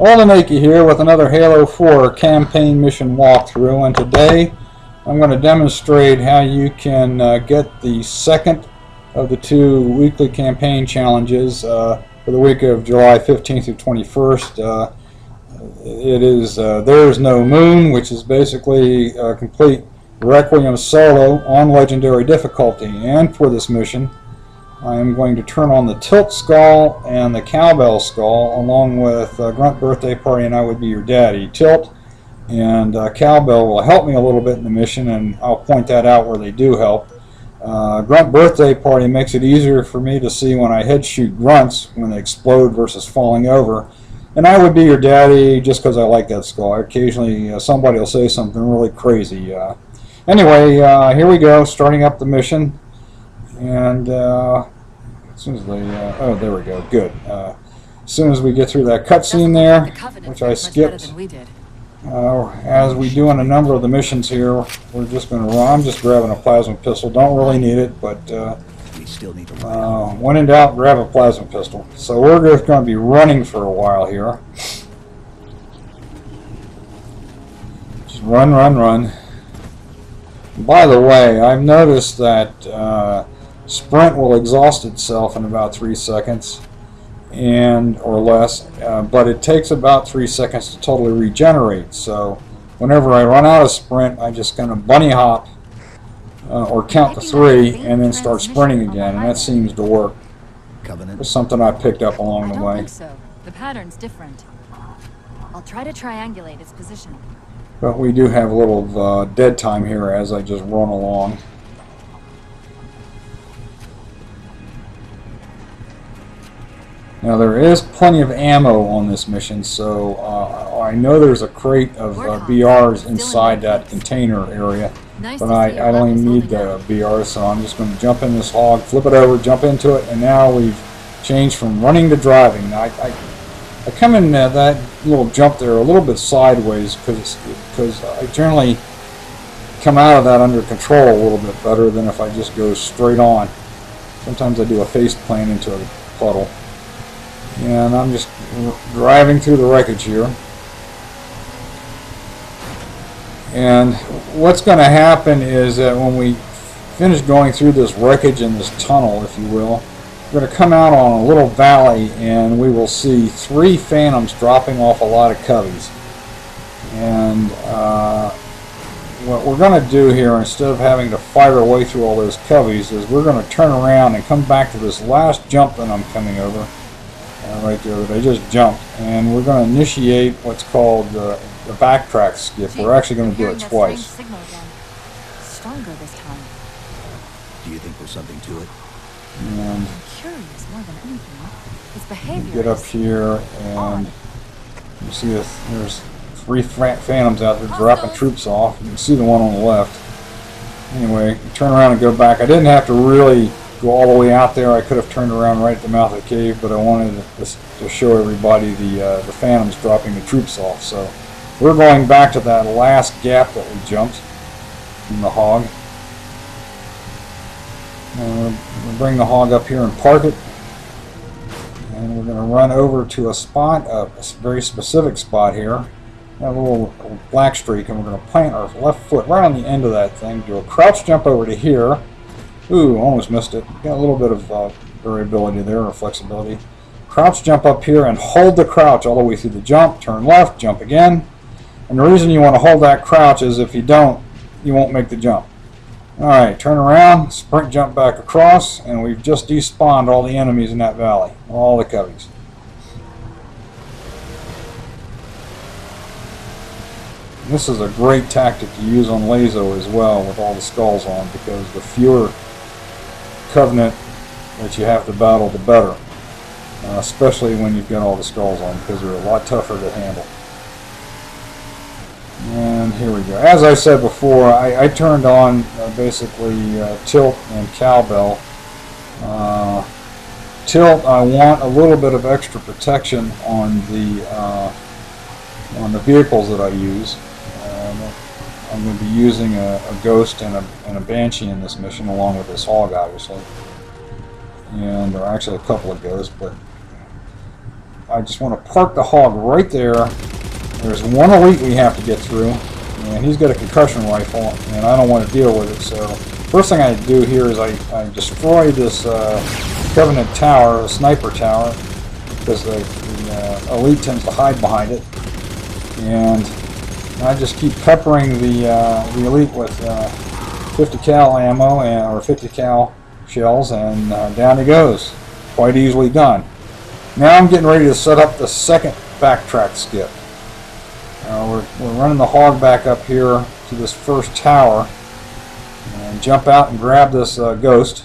Old and Akey here with another Halo 4 campaign mission walkthrough, and today I'm going to demonstrate how you can get the second of the two weekly campaign challenges for the week of July 15th through 21st. It is There Is No Moon, which is basically a complete Requiem solo on legendary difficulty, and for this mission I am going to turn on the Tilt skull and the Cowbell skull, along with Grunt Birthday Party and I Would Be Your Daddy. Tilt and Cowbell will help me a little bit in the mission, and I'll point that out where they do help. Grunt Birthday Party makes it easier for me to see when I head shoot grunts when they explode versus falling over. And I Would Be Your Daddy just because I like that skull. Occasionally somebody will say something really crazy. Anyway, here we go, starting up the mission. And as soon as they, oh, there we go, good. As soon as we get through that cutscene there, which I skipped, as we do on a number of the missions here, we're just going to run. I'm just grabbing a plasma pistol. Don't really need it, but when in doubt, grab a plasma pistol. So we're just going to be running for a while here. Just run, run, run. By the way, I've noticed that sprint will exhaust itself in about 3 seconds or less, but it takes about 3 seconds to totally regenerate. So whenever I run out of sprint, I just kind of bunny hop or count to 3 and then start sprinting again, and that seems to work. It's something I picked up along the way. I don't think so. The pattern's different. I'll try to triangulate its position. But we do have a little dead time here as I just run along. Now there is plenty of ammo on this mission, so I know there's a crate of BRs inside that container area, but I don't even need the BRs, so I'm just going to jump in this hog, flip it over, jump into it, and now we've changed from running to driving. Now, I come in that little jump there a little bit sideways because I generally come out of that under control a little bit better than if I just go straight on. Sometimes I do a face plant into a puddle. And I'm just driving through the wreckage here. And what's going to happen is that when we finish going through this wreckage in this tunnel, if you will, we're going to come out on a little valley and we will see 3 phantoms dropping off a lot of coveys. And what we're going to do here, instead of having to fight our way through all those coveys, is we're going to turn around and come back to this last jump that I'm coming over. Right there that I just jumped, and we're going to initiate what's called the backtrack skip. We're actually going to do it twice. Stronger this time. Do you think there's something to it? And I'm curious more than anything. Its behavior. Get up here, and you see there's 3 phantoms out there dropping troops off. You can see the one on the left. Anyway, turn around and go back. I didn't have to really go all the way out there. I could have turned around right at the mouth of the cave, but I wanted to show everybody the phantoms dropping the troops off. So we're going back to that last gap that we jumped from the hog. We'll bring the hog up here and park it, and we're going to run over to a spot, a very specific spot here, that little black streak, and we're going to plant our left foot right on the end of that thing, do a crouch jump over to here. Ooh, almost missed it. Got a little bit of variability there, or flexibility. Crouch jump up here and hold the crouch all the way through the jump. Turn left, jump again. And the reason you want to hold that crouch is if you don't, you won't make the jump. Alright, turn around, sprint jump back across, and we've just despawned all the enemies in that valley. All the coveys. This is a great tactic to use on Lazo as well, with all the skulls on, because the fewer Covenant that you have to battle, the better. Especially when you've got all the skulls on, because they're a lot tougher to handle. And here we go. As I said before, I turned on basically Tilt and Cowbell. Tilt, I want a little bit of extra protection on the vehicles that I use. I'm going to be using a Ghost and a Banshee in this mission, along with this hog, obviously. And there are actually a couple of Ghosts, but I just want to park the hog right there. There's one elite we have to get through, and he's got a concussion rifle, and I don't want to deal with it. So first thing I do here is I destroy this Covenant tower, the sniper tower, because the elite tends to hide behind it, and I just keep peppering the elite with 50 cal ammo or 50 cal shells, and down he goes. Quite easily done. Now I'm getting ready to set up the second backtrack skip. We're running the hog back up here to this first tower and jump out and grab this ghost.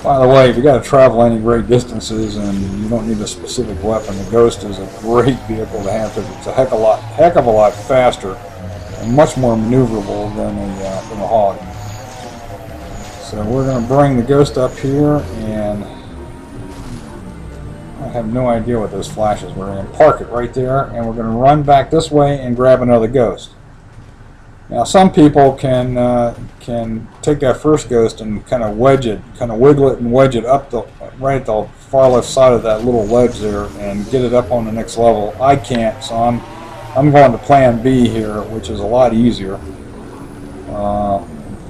By the way, if you got to travel any great distances and you don't need a specific weapon, the ghost is a great vehicle to have because it's a heck of a lot faster and much more maneuverable than a hog. So we're going to bring the ghost up here, and I have no idea what those flashes were. We're going to park it right there, and we're going to run back this way and grab another ghost. Now some people can take that first ghost and kind of wiggle it and wedge it up right at the far left side of that little ledge there and get it up on the next level. I can't, so I'm going to plan B here, which is a lot easier.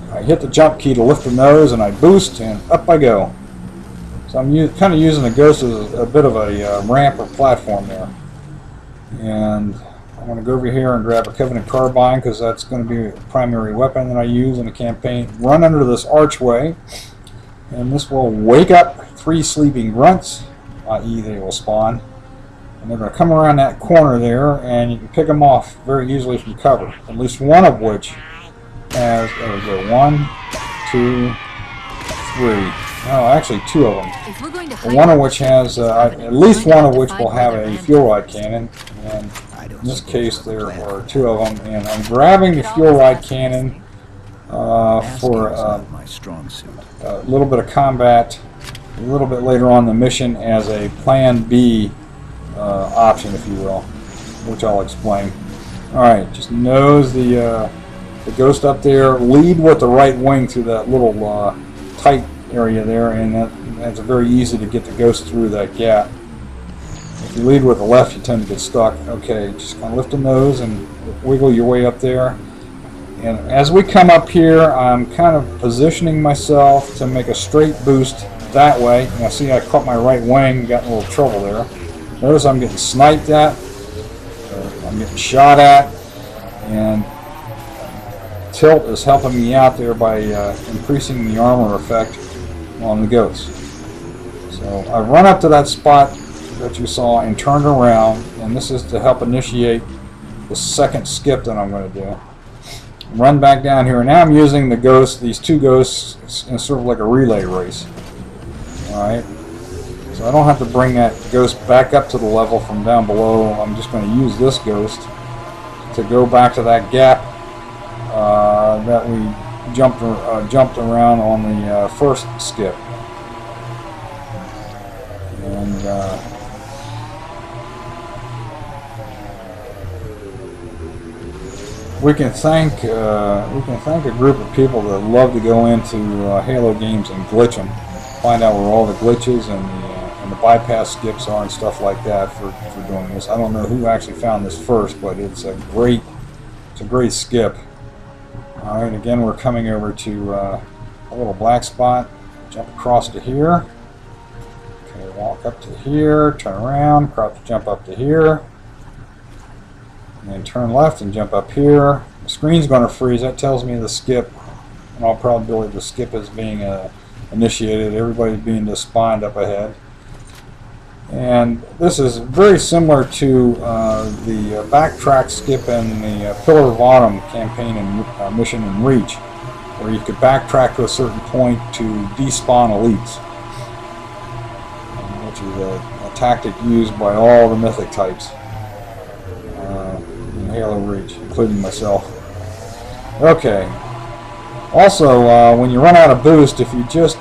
I hit the jump key to lift the nose, and I boost, and up I go. So I'm kind of using the ghost as a bit of a ramp or platform there. And I'm going to go over here and grab a Covenant carbine because that's going to be the primary weapon that I use in the campaign. Run under this archway, and this will wake up 3 sleeping grunts, i.e. they will spawn. And they're going to come around that corner there, and you can pick them off very easily from cover. At least one of which has, there we go, 1, 2, 3. Oh, actually 2 of them. One of which has, at least one of which will have a fuel rod cannon. And in this case, there are 2 of them. And I'm grabbing the fuel rod cannon for a little bit of combat a little bit later on in the mission as a plan B option, if you will, which I'll explain. Alright, just nose the ghost up there, lead with the right wing through that little tight area there, and that's very easy to get the ghost through that gap. If you lead with the left, you tend to get stuck. Okay, just kind of lift the nose and wiggle your way up there. And as we come up here, I'm kind of positioning myself to make a straight boost that way. Now see, I caught my right wing, got in a little trouble there. Notice I'm getting sniped at, I'm getting shot at, and tilt is helping me out there by increasing the armor effect on the ghost. So I run up to that spot that you saw and turned around, and this is to help initiate the second skip that I'm going to do. Run back down here, and now I'm using the ghost, these 2 ghosts, in sort of like a relay race. Alright, so I don't have to bring that ghost back up to the level from down below. I'm just going to use this ghost to go back to that gap that we jumped around on the first skip. And we can thank a group of people that love to go into Halo games and glitch them, find out where all the glitches and the bypass skips are and stuff like that for doing this. I don't know who actually found this first, but it's a great skip. All right, again we're coming over to a little black spot. Jump across to here. Okay, walk up to here, turn around, jump up to here. And then turn left and jump up here. The screen's going to freeze. That tells me the skip, in all probability, the skip is being initiated. Everybody's being despawned up ahead. And this is very similar to the backtrack skip in the Pillar of Autumn campaign and mission in Reach, where you could backtrack to a certain point to despawn elites, which is a tactic used by all the mythic types. Halo Reach, including myself. Okay. Also, when you run out of boost, if you just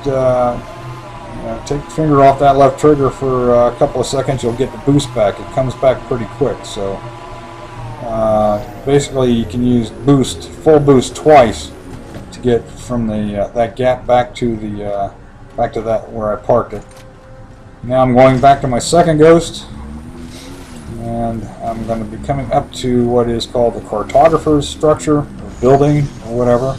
take your finger off that left trigger for a couple of seconds, you'll get the boost back. It comes back pretty quick. So basically, you can use full boost twice to get from the that gap back to that where I parked it. Now I'm going back to my second ghost, and I'm going to be coming up to what is called the cartographer's structure, or building, or whatever.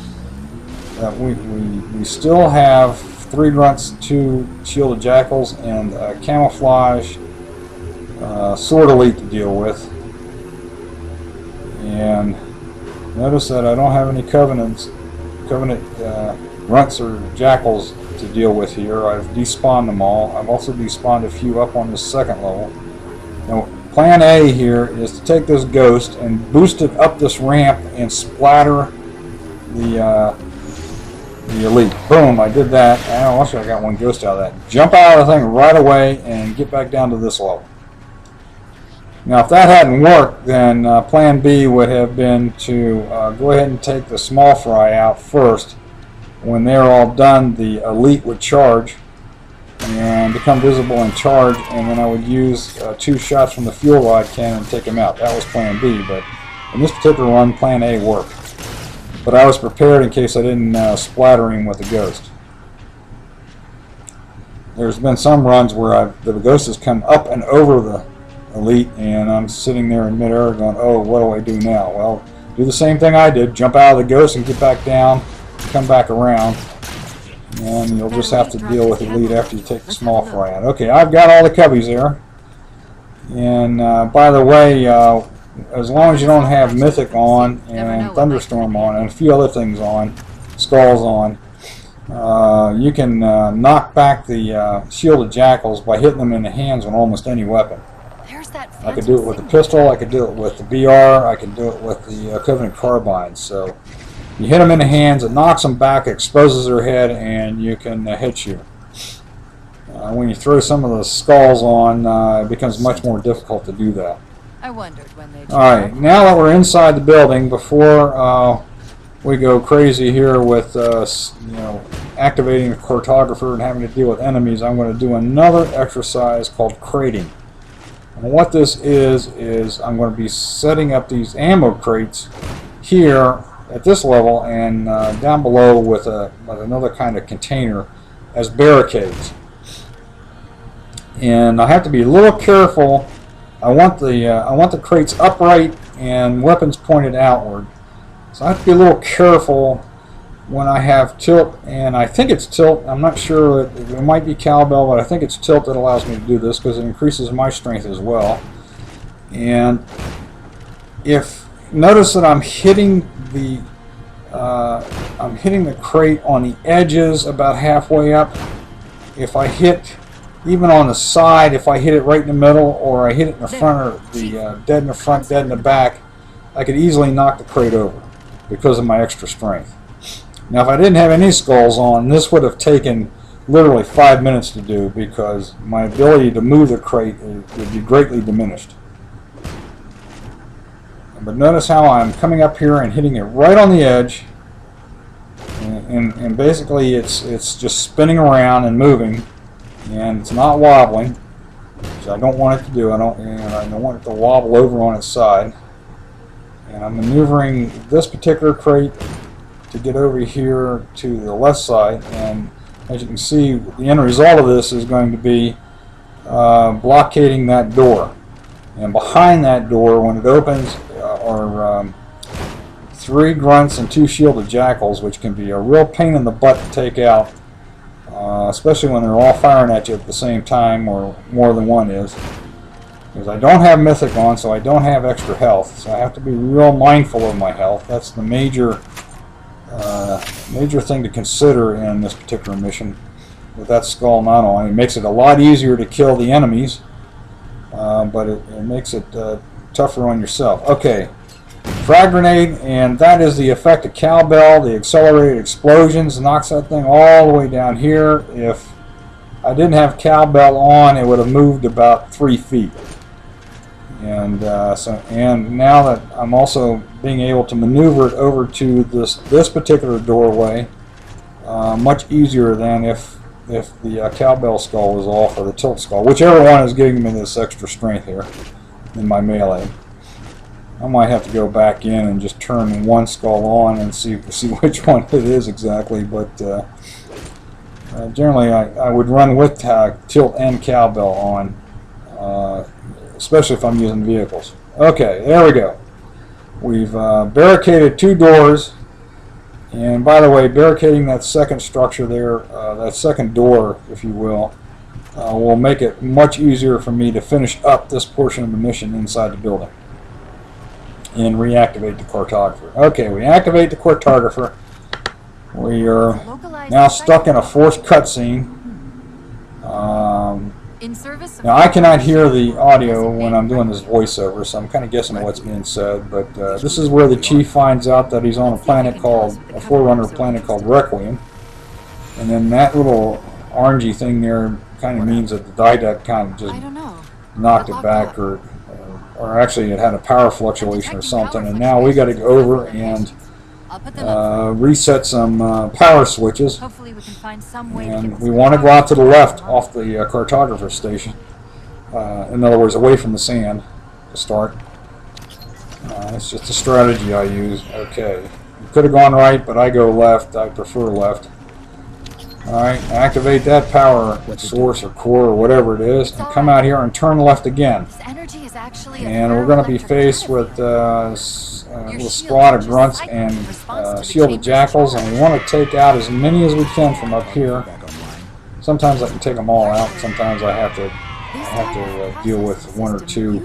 We still have 3 grunts, 2 shielded jackals, and a camouflage sword elite to deal with. And notice that I don't have any covenant grunts or jackals to deal with here. I've despawned them all. I've also despawned a few up on the second level. Now, plan A here is to take this ghost and boost it up this ramp and splatter the elite. Boom, I did that. And also I got 1 ghost out of that. Jump out of the thing right away and get back down to this level. Now, if that hadn't worked, then plan B would have been to go ahead and take the small fry out first. When they're all done, the elite would charge and become visible and charge, and then I would use 2 shots from the fuel rod cannon and take them out. That was plan B, but in this particular run, plan A worked. But I was prepared in case I didn't splatter him with the ghost. There's been some runs where the ghost has come up and over the elite, and I'm sitting there in midair going, oh, what do I do now? Well, do the same thing I did. Jump out of the ghost and get back down, come back around, and you'll just have to deal with the elite after you take the small fry out. Okay, I've got all the cubbies there. And by the way, as long as you don't have Mythic on and Thunderstorm on and a few other things on, Skulls on, you can knock back the shielded jackals by hitting them in the hands on almost any weapon. I could do it with the pistol, I could do it with the BR, I could do it with the Covenant carbine. So you hit them in the hands, it knocks them back, exposes their head, and you can hit you. When you throw some of the skulls on, it becomes much more difficult to do that. I wondered when they. Alright, now that we're inside the building, before we go crazy here with activating the cartographer and having to deal with enemies, I'm going to do another exercise called crating. And what this is I'm going to be setting up these ammo crates here at this level and down below with another kind of container as barricades. And I have to be a little careful. I want the crates upright and weapons pointed outward. So I have to be a little careful when I have tilt, and I think it's tilt. I'm not sure. It might be cowbell, but I think it's tilt that allows me to do this because it increases my strength as well. And if notice that I'm hitting the crate on the edges about halfway up. If I hit even on the side, if I hit it right in the middle, or I hit it in the front, or the dead in the front, dead in the back, I could easily knock the crate over because of my extra strength. Now, if I didn't have any skulls on, this would have taken literally 5 minutes to do because my ability to move the crate would be greatly diminished. But notice how I'm coming up here and hitting it right on the edge, and basically it's just spinning around and moving, and it's not wobbling, which I don't want it to do. I don't want it to wobble over on its side. And I'm maneuvering this particular crate to get over here to the left side, and as you can see, the end result of this is going to be blockading that door. And behind that door, when it opens, are 3 grunts and 2 shielded jackals, which can be a real pain in the butt to take out, especially when they're all firing at you at the same time, or more than one is. Because I don't have Mythic on, so I don't have extra health, so I have to be real mindful of my health. That's the major thing to consider in this particular mission. With that skull not on, it makes it a lot easier to kill the enemies, but it makes it tougher on yourself. Okay, frag grenade, and that is the effect of Cowbell. The accelerated explosions knocks that thing all the way down here. If I didn't have Cowbell on, it would have moved about 3 feet. And and now that I'm also being able to maneuver it over to this particular doorway, much easier than if the Cowbell skull was off, or the tilt skull, whichever one is giving me this extra strength here in my melee. I might have to go back in and just turn one skull on and see which one it is exactly, but Generally, I would run with tilt and cowbell on, especially if I'm using vehicles. Okay, there we go. We've barricaded 2 doors. And by the way, barricading that second structure there, that second door, if you will make it much easier for me to finish up this portion of the mission inside the building and reactivate the cartographer. Okay, we activate the cartographer. We are now stuck in a forced cutscene. Now I cannot hear the audio when I'm doing this voiceover, so I'm kind of guessing what's being said. But this is where the chief finds out that he's on a planet called, a Forerunner planet called Requiem, and then that little orangey thing there kind of means that the didact kind of just knocked it back, or actually it had a power fluctuation or something. And now we got to go over and reset some power switches. Hopefully we can find some way and we want to go out to the left off the cartographer station. In other words, away from the sand to start. It's just a strategy I use. Okay, could have gone right, but I go left. I prefer left. Alright, activate that power source or core or whatever it is, and come out here and turn left again. And we're going to be faced with a little squad of grunts and shielded jackals, and we want to take out as many as we can from up here. Sometimes I can take them all out, sometimes I have to deal with 1 or 2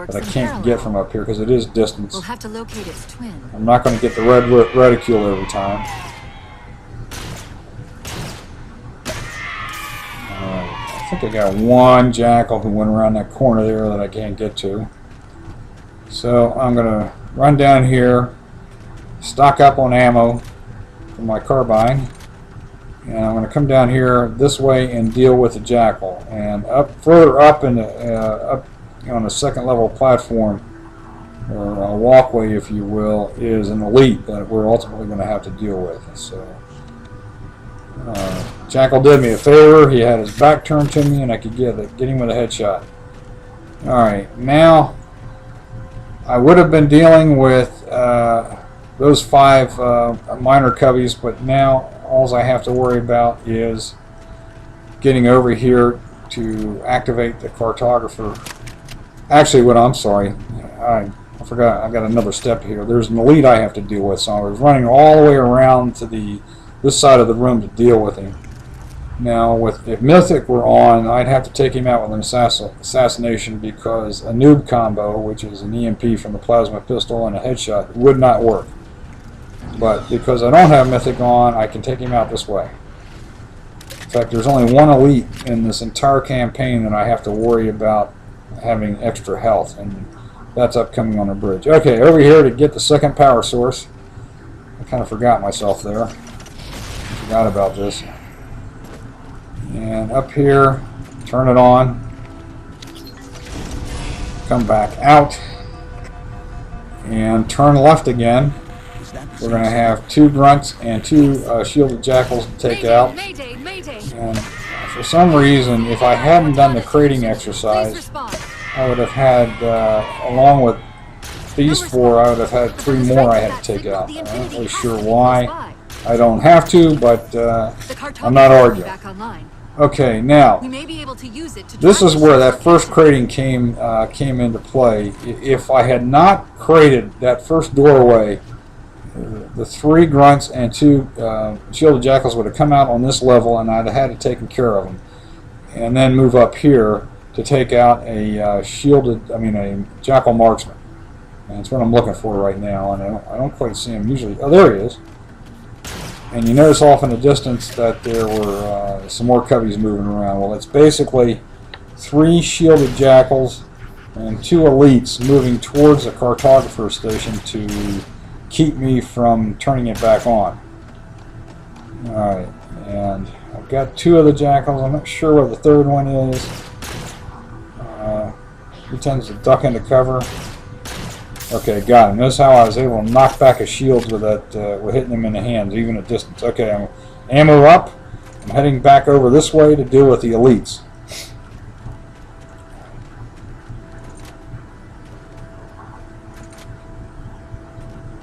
that I can't get from up here because it is distance. I'm not going to get the red reticule every time. I think I got 1 jackal who went around that corner there that I can't get to. So I'm going to run down here, stock up on ammo for my carbine, and I'm going to come down here this way and deal with the jackal. And further up in the on the second level platform, or a walkway, if you will, is an elite that we're ultimately going to have to deal with. So. Jackal did me a favor. He had his back turned to me, and I could get him with a headshot. Alright, now I would have been dealing with those 5 minor cubbies, but now all I have to worry about is getting over here to activate the cartographer. Actually, I'm sorry. I forgot. I got another step here. There's an elite I have to deal with, so I was running all the way around to this side of the room to deal with him. Now, if Mythic were on, I'd have to take him out with an assassination, because a noob combo, which is an EMP from the plasma pistol and a headshot, would not work. But because I don't have Mythic on, I can take him out this way. In fact, there's only 1 elite in this entire campaign that I have to worry about having extra health, and that's upcoming on the bridge. Okay, over here to get the second power source. I kind of forgot myself there. Forgot about this. And up here, turn it on, come back out, and turn left again. We're going to have 2 grunts and 2 shielded jackals to take out. And for some reason, if I hadn't done the crating exercise, I would have had, along with these 4, I would have had 3 more I had to take out. I'm not really sure why. I don't have to, but I'm not arguing. Okay, now this is where that first crating came into play. If I had not crated that first doorway, the 3 grunts and 2 shielded jackals would have come out on this level, and I'd have had to take care of them, and then move up here to take out a a jackal marksman. And that's what I'm looking for right now, and I don't quite see him usually. Oh, there he is. And you notice off in the distance that there were some more cubbies moving around. Well, it's basically 3 shielded jackals and 2 elites moving towards the cartographer station to keep me from turning it back on. Alright, and I've got 2 of the jackals. I'm not sure where the 3rd one is. He tends to duck into cover. Okay, got him. Notice how I was able to knock back his shields with that, with hitting him in the hands, even at distance. Okay, I'm ammo up. I'm heading back over this way to deal with the elites.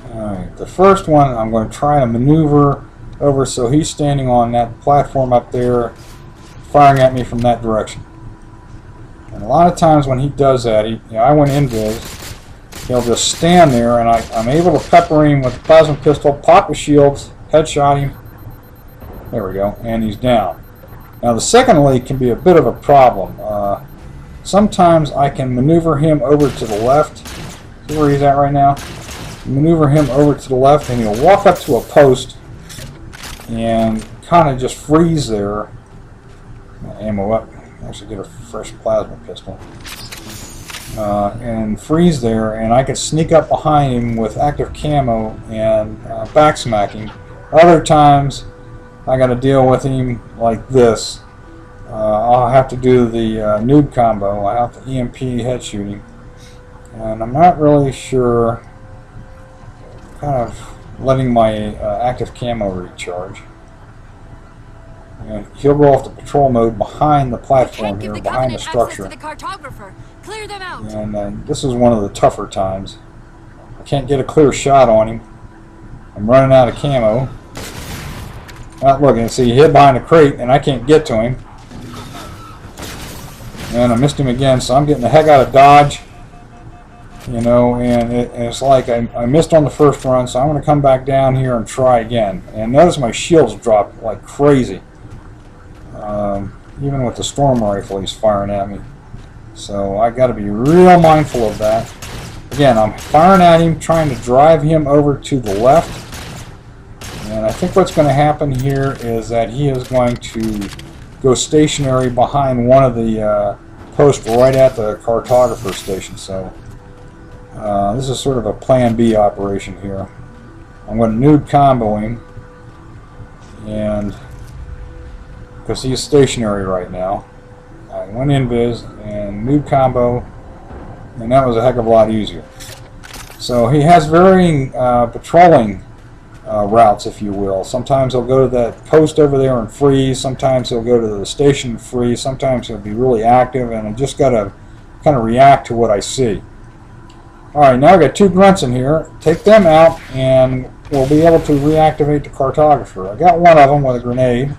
Alright, the first one I'm going to try to maneuver over so he's standing on that platform up there, firing at me from that direction. And a lot of times when he does that, I went invis, he'll just stand there, and I'm able to pepper him with the plasma pistol, pop his shields, headshot him. There we go, and he's down. Now the second leak can be a bit of a problem. Sometimes I can maneuver him over to the left. See where he's at right now? Maneuver him over to the left, and he'll walk up to a post and kind of just freeze there. Ammo up. Actually get a fresh plasma pistol. And freeze there, and I can sneak up behind him with active camo and backsmack him. Other times I got to deal with him like this. I'll have to do the noob combo. I have to EMP head shooting, and I'm not really sure. Kind of letting my active camo recharge. And he'll go off to patrol mode behind the platform here, behind the structure. Clear them out. And this is one of the tougher times. I can't get a clear shot on him. I'm running out of camo. Look, and see, he hid behind a crate, and I can't get to him. And I missed him again, so I'm getting the heck out of dodge. You know, and it's like I missed on the first run, so I'm going to come back down here and try again. And notice my shields drop like crazy. Even with the storm rifle he's firing at me. So I got to be real mindful of that. Again, I'm firing at him, trying to drive him over to the left. And I think what's going to happen here is that he is going to go stationary behind one of the posts right at the cartographer station. So this is sort of a plan B operation here. I'm going to noob combo him, and because he's stationary right now, I went invis and noob combo, and that was a heck of a lot easier. So he has varying patrolling routes, if you will. Sometimes he'll go to that post over there and freeze. Sometimes he'll go to the station and freeze. Sometimes he'll be really active, and I just got to kind of react to what I see. Alright, now I've got two grunts in here. Take them out, and we'll be able to reactivate the cartographer. I got one of them with a grenade.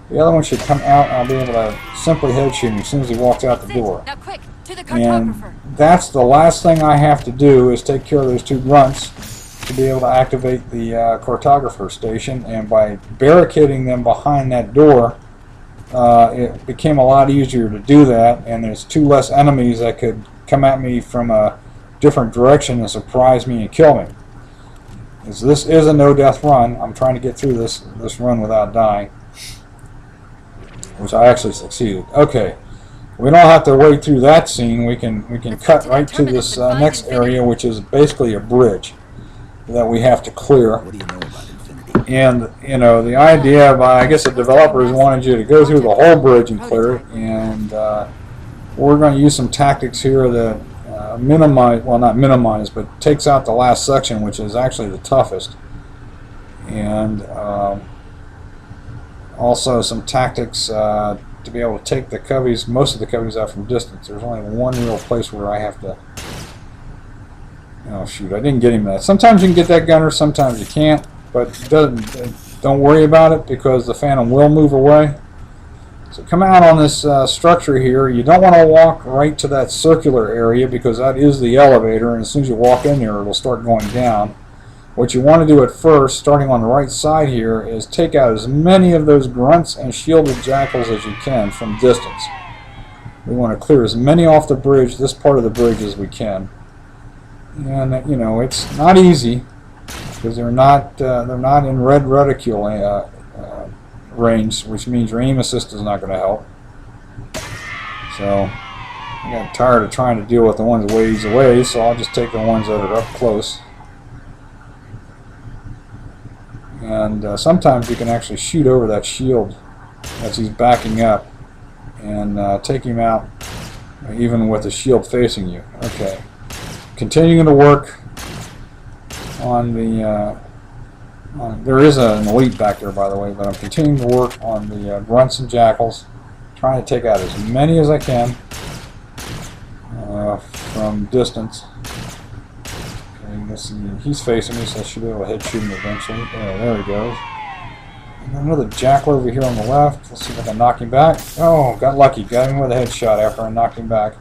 The other one should come out, and I'll be able to simply head shoot him as soon as he walks out the door. Now quick, to the And cartographer. that's the last thing I have to do, is take care of those two grunts to be able to activate the cartographer station. And by barricading them behind that door, it became a lot easier to do that, and there's two less enemies that could come at me from a different direction and surprise me and kill me. As this is a no-death run, I'm trying to get through this run without dying, which I actually succeeded. Okay, we don't have to wait through that scene. We can cut right to this next area, which is basically a bridge that we have to clear. What do you know about Infinity? And you know, the idea of I guess the developers wanted you to go through the whole bridge and clear it, and we're going to use some tactics here that minimize, well, not minimize, but takes out the last section, which is actually the toughest. And also some tactics to be able to take the coveys, most of the coveys out from distance. There's only one real place where I have to... Oh shoot, I didn't get him that. Sometimes you can get that gunner, sometimes you can't, but don't worry about it, because the Phantom will move away. So come out on this structure here. You don't want to walk right to that circular area, because that is the elevator, and as soon as you walk in there, it'll start going down. What you want to do at first, starting on the right side here, is take out as many of those grunts and shielded jackals as you can from distance. We want to clear as many off the bridge, this part of the bridge, as we can. And you know, it's not easy, because they're not in red reticule range, which means your aim assist is not going to help. So I got tired of trying to deal with the ones ways away, so I'll just take the ones that are up close. And sometimes you can actually shoot over that shield as he's backing up and take him out even with the shield facing you. Okay, continuing to work on the there is an elite back there, by the way, but I'm continuing to work on the grunts and jackals, trying to take out as many as I can from distance. Okay, let's see, he's facing me, so I should be able to head shoot him eventually. There he goes. another jackal over here on the left. Let's see if I can knock him back. Oh, got lucky. Got him with a headshot after I knocked him back.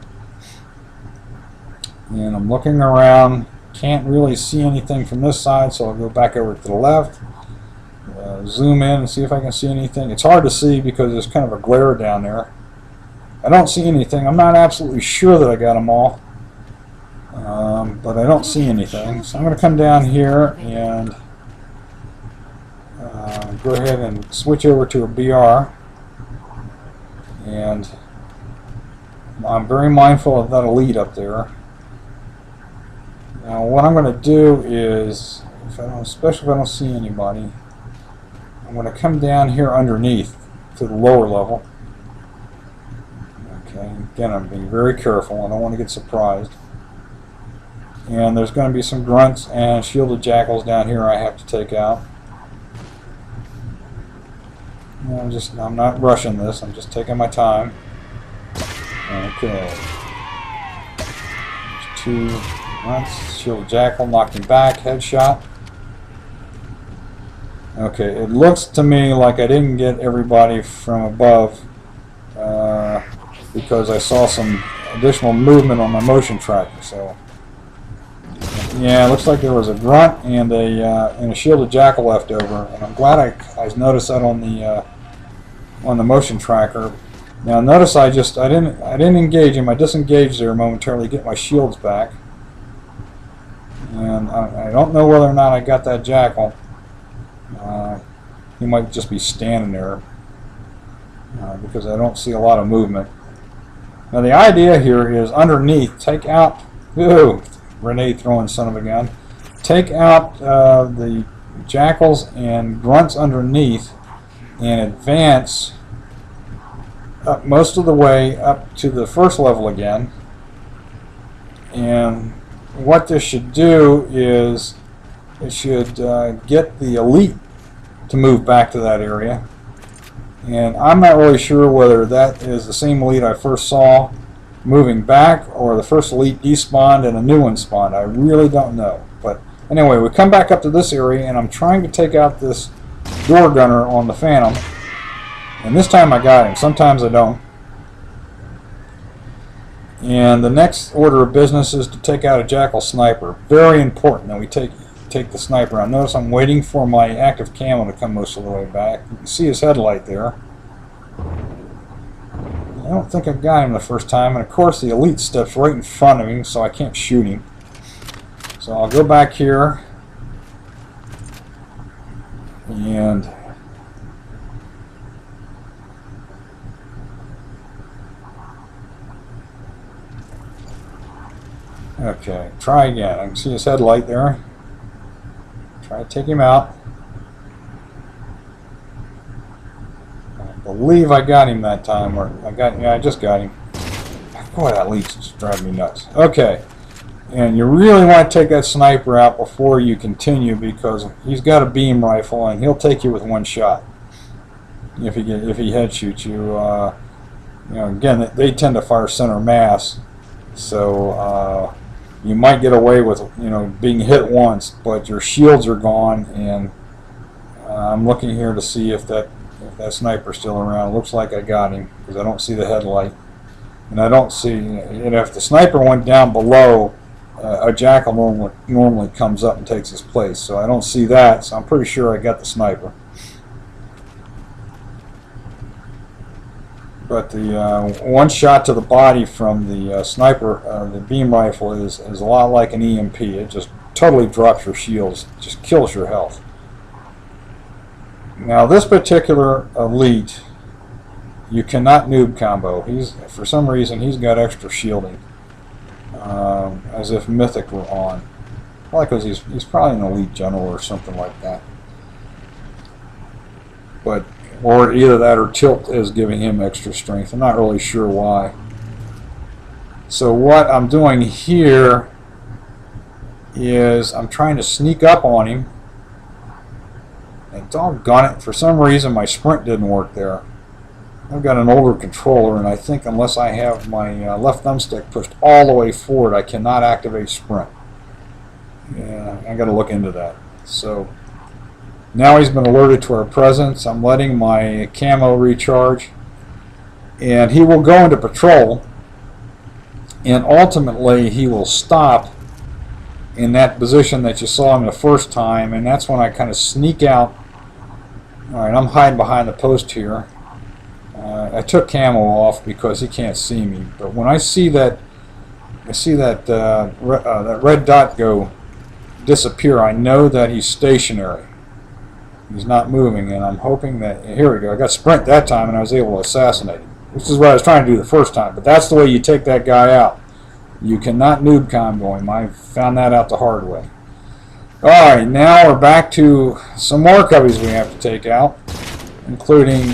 And I'm looking around. Can't really see anything from this side, so I'll go back over to the left. Zoom in and see if I can see anything. It's hard to see because there's kind of a glare down there. I don't see anything. I'm not absolutely sure that I got them all. But I don't see anything. So I'm going to come down here and go ahead and switch over to a BR. And I'm very mindful of that elite up there. Now what I'm going to do is, especially if I don't see anybody, I'm going to come down here underneath to the lower level. Okay, again, I'm being very careful. I don't want to get surprised. And there's going to be some grunts and shielded jackals down here I have to take out. And I'm not rushing this. I'm just taking my time. Okay. There's 2 grunts. Shielded jackal, knocked him back. Headshot. Okay, it looks to me like I didn't get everybody from above because I saw some additional movement on my motion tracker. So, yeah, it looks like there was a grunt and a shielded jackal left over, and I'm glad I noticed that on the motion tracker. Now notice I didn't engage him. I disengaged there momentarily to get my shields back, and I don't know whether or not I got that jackal. He might just be standing there because I don't see a lot of movement. Now the idea here is underneath, take out, grenade throwing son of a gun, take out the jackals and grunts underneath and advance up most of the way up to the first level again. And what this should do is it should get the elite to move back to that area, and I'm not really sure whether that is the same elite I first saw moving back or the first elite despawned and a new one spawned. I really don't know. But anyway, we come back up to this area and I'm trying to take out this door gunner on the Phantom, and this time I got him. Sometimes I don't. And the next order of business is to take out a jackal sniper. Very important that we take the sniper out. Notice I'm waiting for my active camo to come most of the way back. You can see his headlight there. I don't think I got him the first time, and of course the elite steps right in front of him, so I can't shoot him. So I'll go back here and okay, try again. I can see his headlight there. Try to take him out. I believe I got him that time, or I just got him. Boy, that leak's just driving me nuts. Okay, and you really want to take that sniper out before you continue, because he's got a beam rifle and he'll take you with one shot. If he head shoots you, again, they tend to fire center mass, so you might get away with being hit once, but your shields are gone. And I'm looking here to see if that sniper's still around. It looks like I got him because I don't see the headlight, and I don't see. And if the sniper went down below, a jackal normally comes up and takes his place. So I don't see that. So I'm pretty sure I got the sniper. But the one shot to the body from the sniper, the beam rifle, is a lot like an EMP. It just totally drops your shields, just kills your health. Now this particular elite, you cannot noob combo. For some reason he's got extra shielding, as if Mythic were on. Probably because he's probably an elite general or something like that. Or either that or tilt is giving him extra strength. I'm not really sure why. So what I'm doing here is I'm trying to sneak up on him. And doggone it, for some reason my sprint didn't work there. I've got an older controller, and I think unless I have my left thumbstick pushed all the way forward, I cannot activate sprint. Yeah, I got to look into that. So Now he's been alerted to our presence. I'm letting my camo recharge. And he will go into patrol. And ultimately he will stop in that position that you saw him the first time. And that's when I kind of sneak out. Alright, I'm hiding behind the post here. I took camo off because he can't see me. But when I see that that red dot go disappear, I know that he's stationary. He's not moving, and I'm hoping that... Here we go. I got sprint that time, and I was able to assassinate him. This is what I was trying to do the first time, but that's the way you take that guy out. You cannot noob combo him. I found that out the hard way. Alright, now we're back to some more cubbies we have to take out, including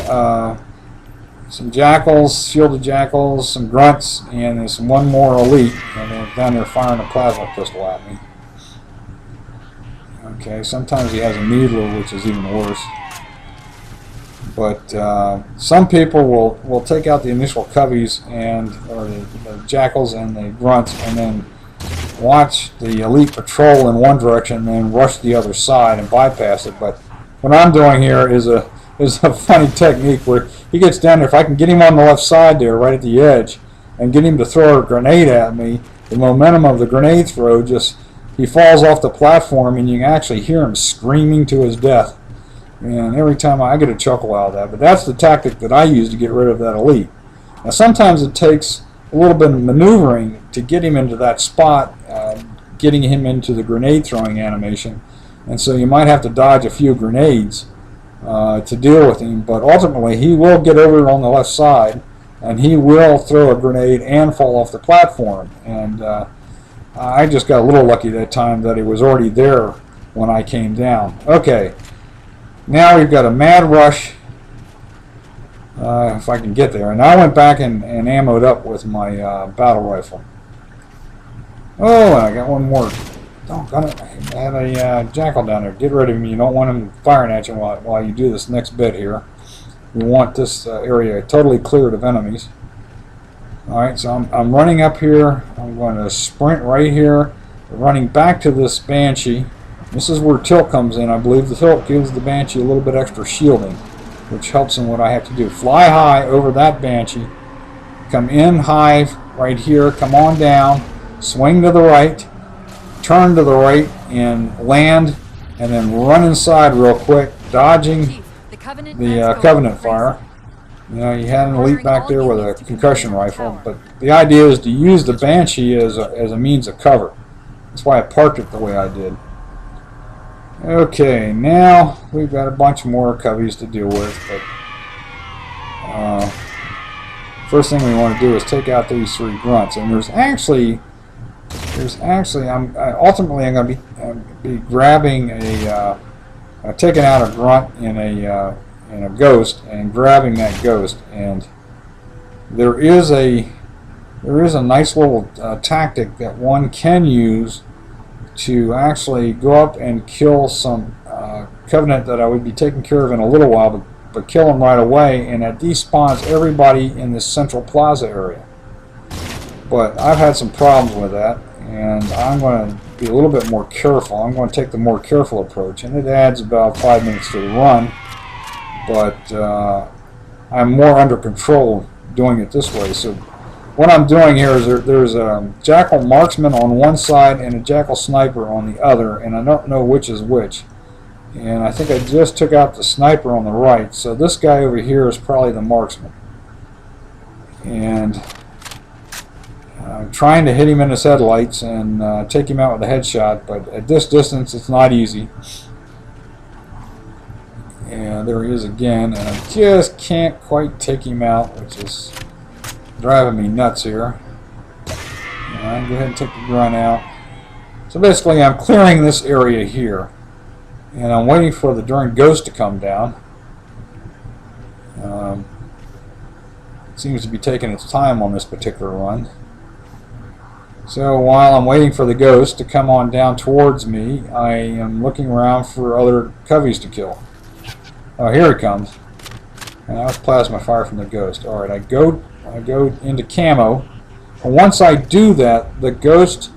some jackals, shielded jackals, some grunts, and there's one more elite, and they're down there firing a plasma pistol at me. Okay, sometimes he has a needler, which is even worse. But some people will take out the initial cubbies or the jackals and the grunts, and then watch the elite patrol in one direction and then rush the other side and bypass it. But what I'm doing here is a funny technique where he gets down there. If I can get him on the left side there, right at the edge, and get him to throw a grenade at me, the momentum of the grenade throw he falls off the platform, and you can actually hear him screaming to his death. And every time I get a chuckle out of that. But that's the tactic that I use to get rid of that elite. Now sometimes it takes a little bit of maneuvering to get him into that spot, getting him into the grenade throwing animation. And so you might have to dodge a few grenades to deal with him. But ultimately he will get over on the left side, and he will throw a grenade and fall off the platform. And I just got a little lucky that time that he was already there when I came down. Okay, now we've got a mad rush, if I can get there. And I went back and ammoed up with my battle rifle. Oh, and I got one more. Doggone it, I had a jackal down there. Get rid of him. You don't want him firing at you while you do this next bit here. We want this area totally cleared of enemies. Alright, so I'm running up here. I'm going to sprint right here, running back to this Banshee. This is where tilt comes in. I believe the tilt gives the Banshee a little bit extra shielding, which helps in what I have to do. Fly high over that Banshee, come in high right here, come on down, swing to the right, turn to the right, and land, and then run inside real quick, dodging the Covenant fire. You know, you had an elite back there with a concussion rifle, but the idea is to use the Banshee as a means of cover. That's why I parked it the way I did. Okay, now we've got a bunch more cubbies to deal with, but first thing we want to do is take out these three grunts. And ultimately I'm going to be grabbing taking out a grunt in a ghost and grabbing that ghost. And there is a nice little tactic that one can use to actually go up and kill some Covenant that I would be taking care of in a little while, but kill them right away, and that despawns everybody in this central plaza area. But I've had some problems with that, and I'm going to be a little bit more careful. I'm going to take the more careful approach, and it adds about 5 minutes to the run, but I'm more under control doing it this way. So what I'm doing here is there's a jackal marksman on one side and a jackal sniper on the other, and I don't know which is which. And I think I just took out the sniper on the right, so this guy over here is probably the marksman. And I'm trying to hit him in his headlights and take him out with a headshot, but at this distance it's not easy. And there he is again, and I just can't quite take him out, which is driving me nuts here. Alright, go ahead and take the grunt out. So basically I'm clearing this area here, and I'm waiting for the darn ghost to come down. It seems to be taking its time on this particular run. So while I'm waiting for the ghost to come on down towards me, I am looking around for other coveys to kill. Oh, here it comes. And that was plasma fire from the ghost. Alright, I go into camo. And once I do that, the ghost,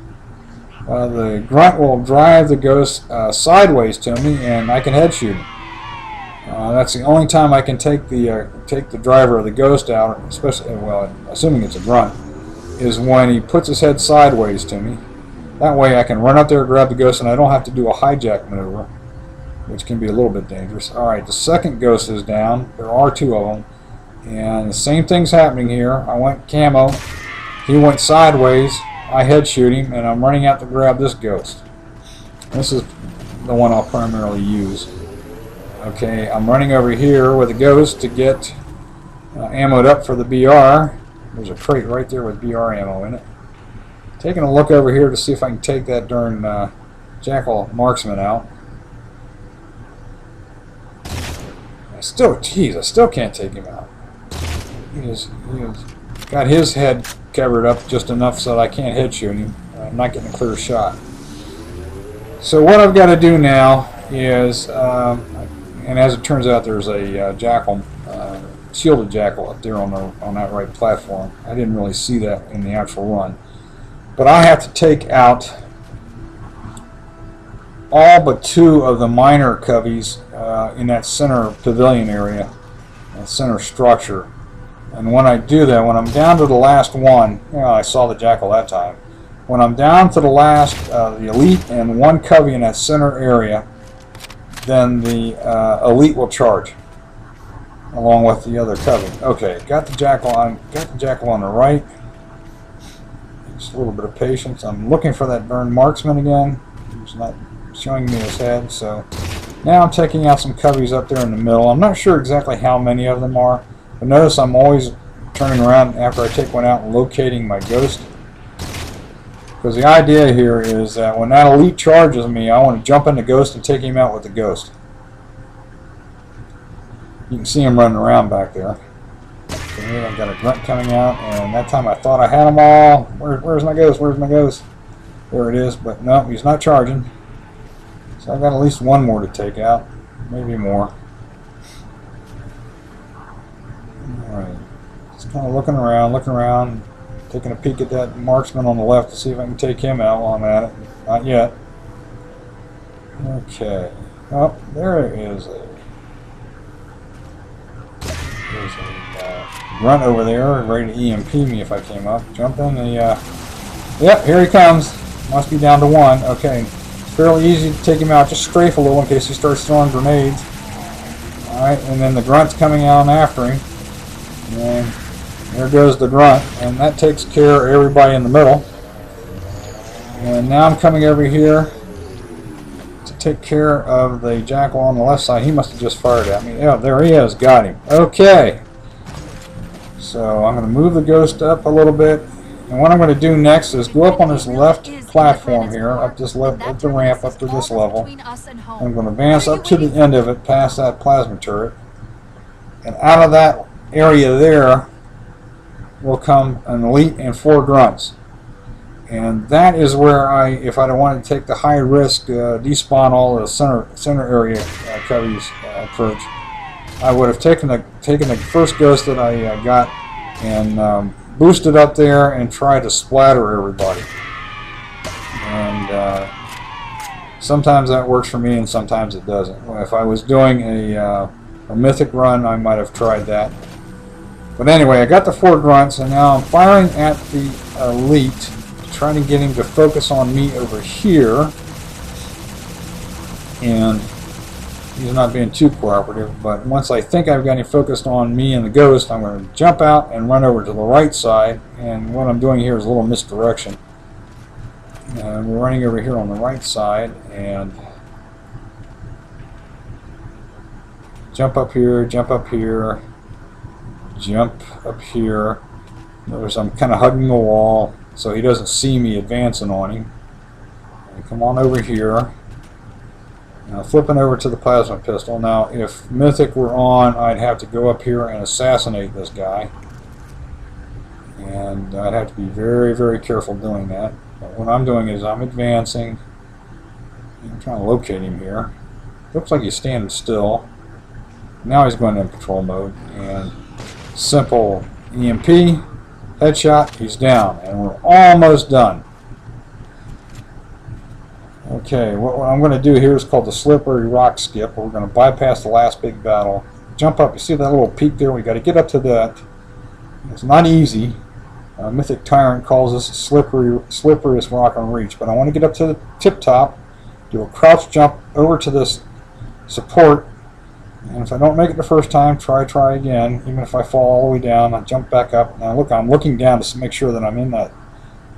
the grunt will drive the ghost sideways to me, and I can head shoot him. That's the only time I can take the driver of the Ghost out, especially, well, assuming it's a grunt, is when he puts his head sideways to me. That way I can run up there, grab the Ghost, and I don't have to do a hijack maneuver, which can be a little bit dangerous. Alright, the second Ghost is down. There are two of them. And the same thing's happening here. I went camo. He went sideways. I head shoot him, and I'm running out to grab this Ghost. This is the one I'll primarily use. Okay, I'm running over here with a Ghost to get ammoed up for the BR. There's a crate right there with BR ammo in it. Taking a look over here to see if I can take that darn Jackal marksman out. I still can't take him out. He has got his head covered up just enough so that I can't head shoot him. I'm not getting a clear shot. So what I've got to do now is, and as it turns out, there's a Jackal, shielded Jackal up there on that right platform. I didn't really see that in the actual run. But I have to take out all but two of the minor coveys in that center pavilion area, that center structure. And when I do that, when I'm down to the last one, I saw the Jackal that time. When I'm down to the last, the Elite and one covey in that center area, then the Elite will charge, along with the other covey. Okay, got the Jackal on the right. Just a little bit of patience. I'm looking for that darn marksman again. He's not showing me his head, so now I'm taking out some coveys up there in the middle. I'm not sure exactly how many of them are, but notice I'm always turning around after I take one out and locating my Ghost. Because the idea here is that when that Elite charges me, I want to jump in the Ghost and take him out with the Ghost. You can see him running around back there. Okay, I've got a grunt coming out, and that time I thought I had them all. Where's my Ghost? Where's my Ghost? There it is, but no, he's not charging. So I've got at least one more to take out, maybe more. Alright, just kind of looking around, taking a peek at that marksman on the left to see if I can take him out while I'm at it. Not yet. Okay. Oh, there is a grunt over there, ready to EMP me if I came up. Jump in the, yep, here he comes. Must be down to one. Okay. Fairly easy to take him out. Just strafe a little in case he starts throwing grenades. Alright, and then the grunt's coming out after him. And there goes the grunt. And that takes care of everybody in the middle. And now I'm coming over here to take care of the Jackal on the left side. He must have just fired at me. Yeah, there he is. Got him. Okay. So I'm going to move the Ghost up a little bit. And what I'm going to do next is go up on this left platform here, up the ramp up to this level. I'm going to advance up to the end of it, past that plasma turret. And out of that area there will come an Elite and 4 grunts. And that is where if I wanted to take the high risk, despawn all the center area coveys approach, I would have taken the first Ghost that I got and boosted up there and tried to splatter everybody. And sometimes that works for me and sometimes it doesn't. If I was doing a mythic run, I might have tried that. But anyway, I got the 4 grunts and now I'm firing at the Elite, trying to get him to focus on me over here. And he's not being too cooperative, but once I think I've got him focused on me and the Ghost, I'm going to jump out and run over to the right side. And what I'm doing here is a little misdirection. And we're running over here on the right side and jump up here, jump up here, jump up here. Notice I'm kind of hugging the wall so he doesn't see me advancing on him. And come on over here. Now flipping over to the plasma pistol. Now if Mythic were on, I'd have to go up here and assassinate this guy. And I'd have to be very, very careful doing that. But what I'm doing is I'm advancing. I'm trying to locate him here. Looks like he's standing still. Now he's going into patrol mode. And simple EMP, headshot, he's down. And we're almost done. Okay, what I'm going to do here is called the slippery rock skip. We're going to bypass the last big battle. Jump up. You see that little peak there? We got to get up to that. It's not easy. Mythic Tyrant calls this slipperiest rock on reach. But I want to get up to the tip top, do a crouch jump over to this support, and if I don't make it the first time, try again. Even if I fall all the way down, I jump back up. Now look, I'm looking down to make sure that I'm in that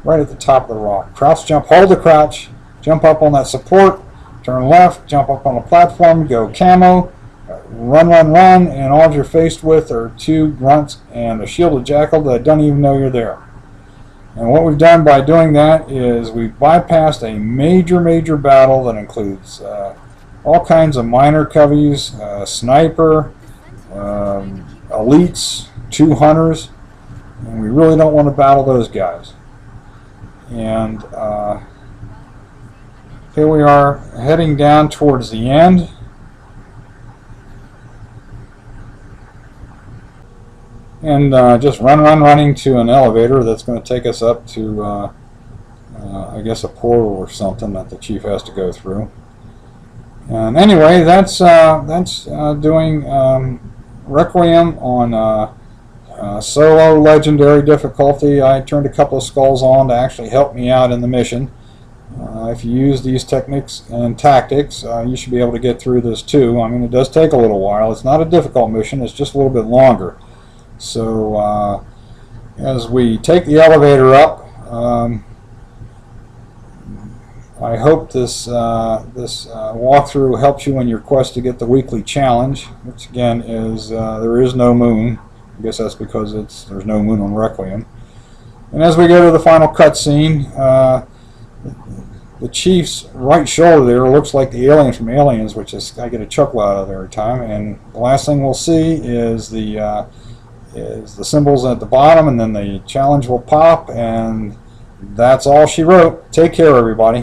right at the top of the rock. Crouch jump, hold the crouch, jump up on that support, turn left, jump up on the platform, go camo, run, and all you're faced with are 2 grunts and a shielded jackal that don't even know you're there. And what we've done by doing that is we've bypassed a major battle that includes all kinds of minor coveys, sniper, elites, 2 hunters, and we really don't want to battle those guys. And here we are heading down towards the end. And just running to an elevator that's going to take us up to, I guess, a portal or something that the chief has to go through. And anyway, that's doing Requiem on solo legendary difficulty. I turned a couple of skulls on to actually help me out in the mission. If you use these techniques and tactics, you should be able to get through this too. I mean, it does take a little while. It's not a difficult mission. It's just a little bit longer. So as we take the elevator up, I hope this walkthrough helps you in your quest to get the weekly challenge, which again is there is no moon. I guess that's because there's no moon on Requiem. And as we go to the final cutscene, the chief's right shoulder there looks like the alien from Aliens, which is I get a chuckle out of every time. And the last thing we'll see is the symbols at the bottom, and then the challenge will pop, and that's all she wrote. Take care, everybody.